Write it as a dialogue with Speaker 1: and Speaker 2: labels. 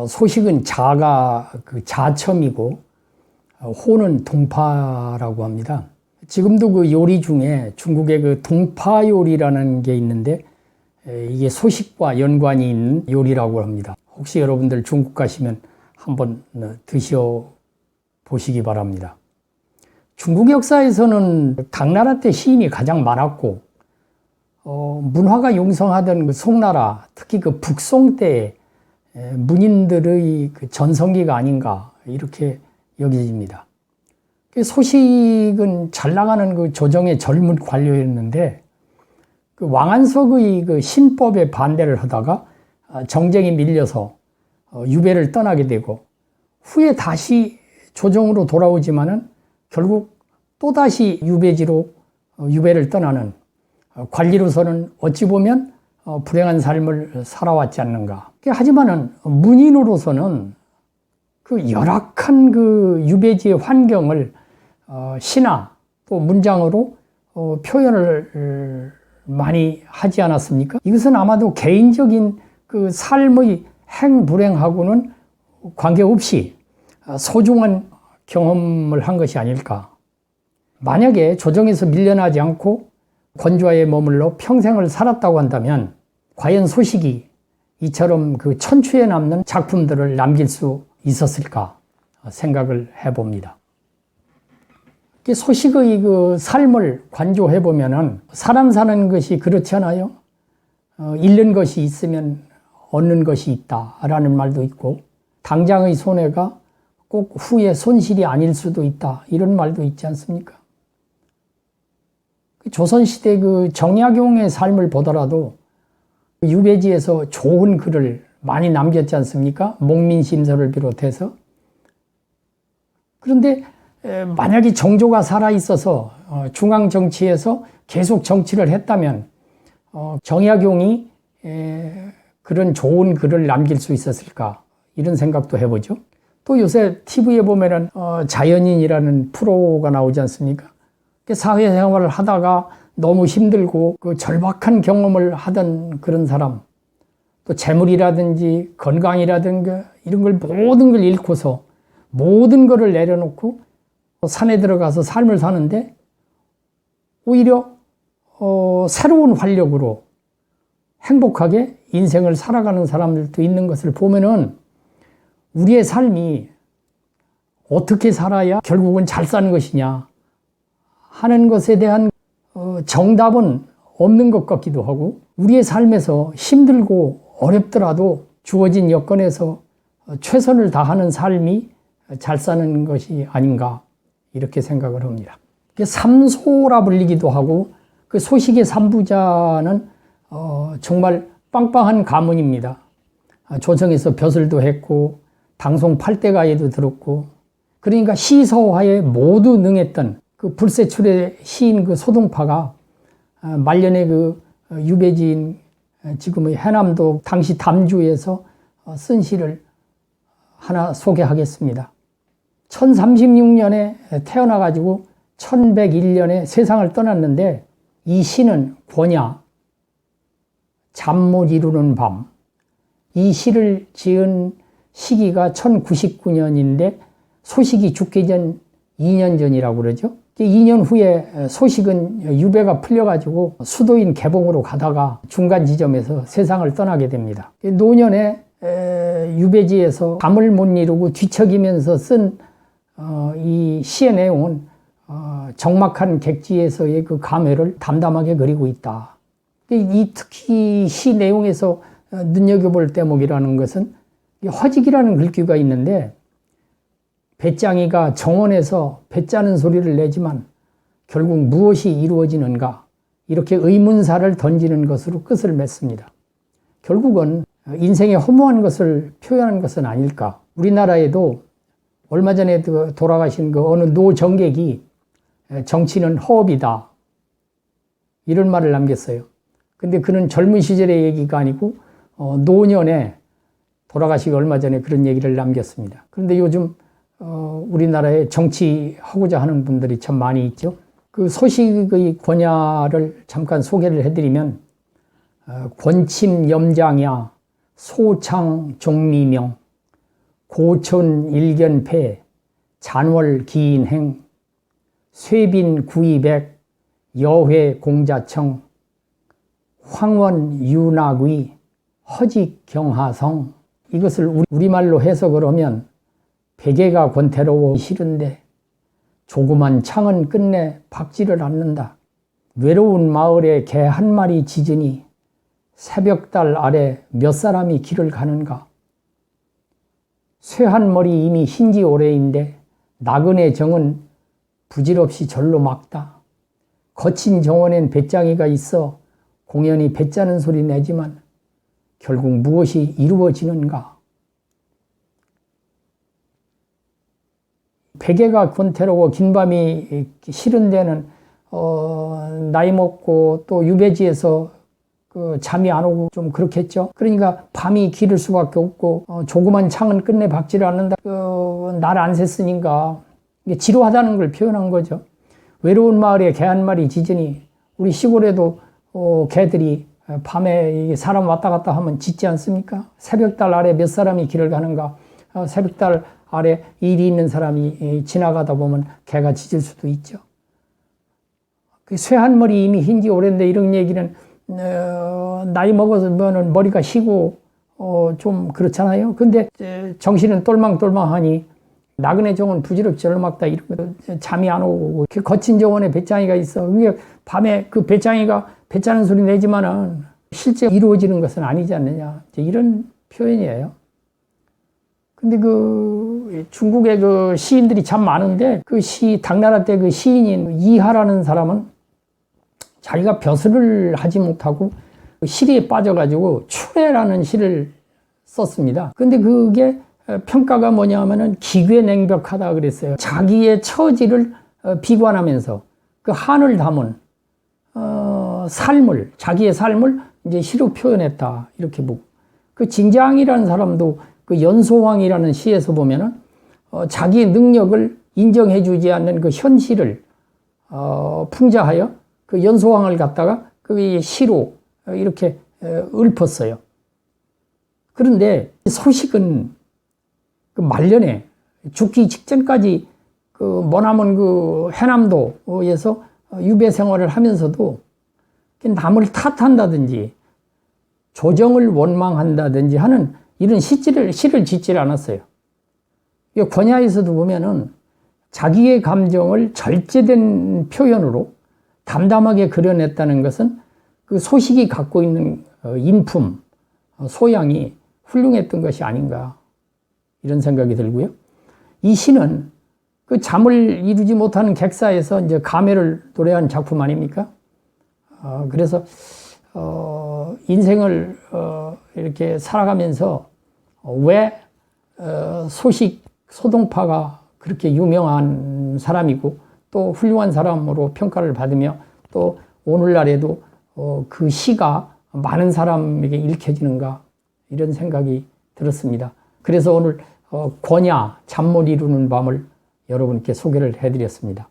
Speaker 1: 소식은 자가 자첨이고 호는 동파라고 합니다. 지금도 그 요리 중에 중국의 그 동파 요리라는 게 있는데 이게 소식과 연관이 있는 요리라고 합니다. 혹시 여러분들 중국 가시면 한번 드셔 보시기 바랍니다. 중국 역사에서는 당나라 때 시인이 가장 많았고 문화가 용성하던 그 송나라, 특히 그 북송 때 문인들의 그 전성기가 아닌가 이렇게 여겨집니다. 소식은 잘 나가는 그 조정의 젊은 관료였는데 그 왕안석의 그 신법에 반대를 하다가 정쟁이 밀려서 유배를 떠나게 되고 후에 다시 조정으로 돌아오지만은 결국 또다시 유배지로 유배를 떠나는 관리로서는 어찌 보면 불행한 삶을 살아왔지 않는가. 하지만은 문인으로서는 그 열악한 그 유배지의 환경을 시나 또 문장으로 표현을 많이 하지 않았습니까? 이것은 아마도 개인적인 그 삶의 행불행하고는 관계없이 소중한 경험을 한 것이 아닐까. 만약에 조정에서 밀려나지 않고 권좌에 머물러 평생을 살았다고 한다면 과연 소식이 이처럼 그 천추에 남는 작품들을 남길 수 있었을까 생각을 해봅니다. 소식의 그 삶을 관조해 보면은 사람 사는 것이 그렇지 않아요? 잃는 것이 있으면 얻는 것이 있다라는 말도 있고 당장의 손해가 꼭 후에 손실이 아닐 수도 있다 이런 말도 있지 않습니까? 조선시대 그 정약용의 삶을 보더라도 유배지에서 좋은 글을 많이 남겼지 않습니까? 목민심서를 비롯해서. 그런데 만약에 정조가 살아있어서 중앙정치에서 계속 정치를 했다면 정약용이 그런 좋은 글을 남길 수 있었을까 이런 생각도 해보죠. 또 요새 TV에 보면은 자연인이라는 프로가 나오지 않습니까? 사회생활을 하다가 너무 힘들고 그 절박한 경험을 하던 그런 사람, 또 재물이라든지 건강이라든지 이런 걸 모든 걸 잃고서 모든 것을 내려놓고 산에 들어가서 삶을 사는데 오히려 새로운 활력으로 행복하게 인생을 살아가는 사람들도 있는 것을 보면은 우리의 삶이 어떻게 살아야 결국은 잘 사는 것이냐 하는 것에 대한 정답은 없는 것 같기도 하고 우리의 삶에서 힘들고 어렵더라도 주어진 여건에서 최선을 다하는 삶이 잘 사는 것이 아닌가 이렇게 생각을 합니다. 삼소라 불리기도 하고 그 소식의 삼부자는 정말 빵빵한 가문입니다. 조정에서 벼슬도 했고 방송 8대가에도 들었고 그러니까 시서화에 모두 능했던 그 불세출의 시인 그 소동파가 말년에 그 유배지인 지금의 해남도 당시 담주에서 쓴 시를 하나 소개하겠습니다. 1036년에 태어나가지고 1101년에 세상을 떠났는데 이 시는 권야, 잠 못 이루는 밤. 이 시를 지은 시기가 1099년인데 소식이 죽기 전 2년 전이라고 그러죠. 2년 후에 소식은 유배가 풀려가지고 수도인 개봉으로 가다가 중간 지점에서 세상을 떠나게 됩니다. 노년에 유배지에서 잠을 못 이루고 뒤척이면서 쓴 이 시의 내용은 적막한 객지에서의 그 감회를 담담하게 그리고 있다. 특히 시 내용에서 눈여겨볼 대목이라는 것은 화직이라는 글귀가 있는데 배짱이가 정원에서 배 짜는 소리를 내지만 결국 무엇이 이루어지는가 이렇게 의문사를 던지는 것으로 끝을 맺습니다. 결국은 인생의 허무한 것을 표현한 것은 아닐까. 우리나라에도 얼마 전에 돌아가신 그 어느 노정객이 정치는 허업이다 이런 말을 남겼어요. 근데 그는 젊은 시절의 얘기가 아니고 노년에 돌아가시기 얼마 전에 그런 얘기를 남겼습니다. 그런데 요즘 우리나라에 정치하고자 하는 분들이 참 많이 있죠. 그 소식의 권야를 잠깐 소개를 해드리면 권침 염장야 소창 종미명 고천 일견패 잔월 기인행 쇠빈 구이백 여회 공자청 황원 유낙의 허직 경하성. 이것을 우리말로 해석을 하면 베개가 권태로워 싫은데 조그만 창은 끝내 박지를 않는다. 외로운 마을에 개 한 마리 짖으니 새벽달 아래 몇 사람이 길을 가는가. 쇠 한 머리 이미 흰지 오래인데 나그네 정은 부질없이 절로 막다. 거친 정원엔 배짱이가 있어 공연히 배 짜는 소리 내지만 결국 무엇이 이루어지는가. 베개가 권태로워 긴 밤이 싫은 데는 나이 먹고 또 유배지에서 잠이 안 오고 좀 그렇겠죠. 그러니까 밤이 길을 수밖에 없고 조그만 창은 끝내 박지를 않는다. 날 안 샜으니까 이게 지루하다는 걸 표현한 거죠. 외로운 마을에 개 한 마리 짖으니 우리 시골에도 개들이 밤에 사람 왔다 갔다 하면 짖지 않습니까? 새벽달 아래 몇 사람이 길을 가는가. 새벽달 아래 일이 있는 사람이 지나가다 보면 개가 짖을 수도 있죠. 쇠 한 머리 이미 흰지 오랜데 이런 얘기는 나이 먹어서는 머리가 쉬고 좀 그렇잖아요. 근데 정신은 똘망똘망하니 나그네 정원 부질없이 절로 막다 이러면 잠이 안 오고 거친 정원에 배짱이가 있어. 그게 밤에 그 배짱이가 배 짜는 소리 내지만은 실제 이루어지는 것은 아니지 않느냐. 이런 표현이에요. 근데 중국의 시인들이 참 많은데 당나라 때 시인인 이하라는 사람은 자기가 벼슬을 하지 못하고 시리에 빠져가지고 추례라는 시를 썼습니다. 근데 그게 평가가 뭐냐 하면은 기괴냉벽하다 그랬어요. 자기의 처지를 비관하면서 한을 담은 자기의 삶을 이제 시로 표현했다 이렇게 보고, 진장이라는 사람도 연소왕이라는 시에서 보면은 자기의 능력을 인정해주지 않는 현실을 풍자하여 연소왕을 갖다가 시로 이렇게 읊었어요. 그런데 소식은 말년에 죽기 직전까지 머나먼 해남도에서 유배 생활을 하면서도 남을 탓한다든지 조정을 원망한다든지 하는 이런 시를 짓질 않았어요. 권야에서도 보면은 자기의 감정을 절제된 표현으로 담담하게 그려냈다는 것은 소식이 갖고 있는 인품, 소양이 훌륭했던 것이 아닌가 이런 생각이 들고요. 이 시는 잠을 이루지 못하는 객사에서 이제 가매를 노래한 작품 아닙니까? 그래서 인생을 이렇게 살아가면서 왜 소동파가 그렇게 유명한 사람이고 또 훌륭한 사람으로 평가를 받으며 또 오늘날에도 그 시가 많은 사람에게 읽혀지는가 이런 생각이 들었습니다. 그래서 오늘 권야 잠 못 이루는 밤을 여러분께 소개를 해드렸습니다.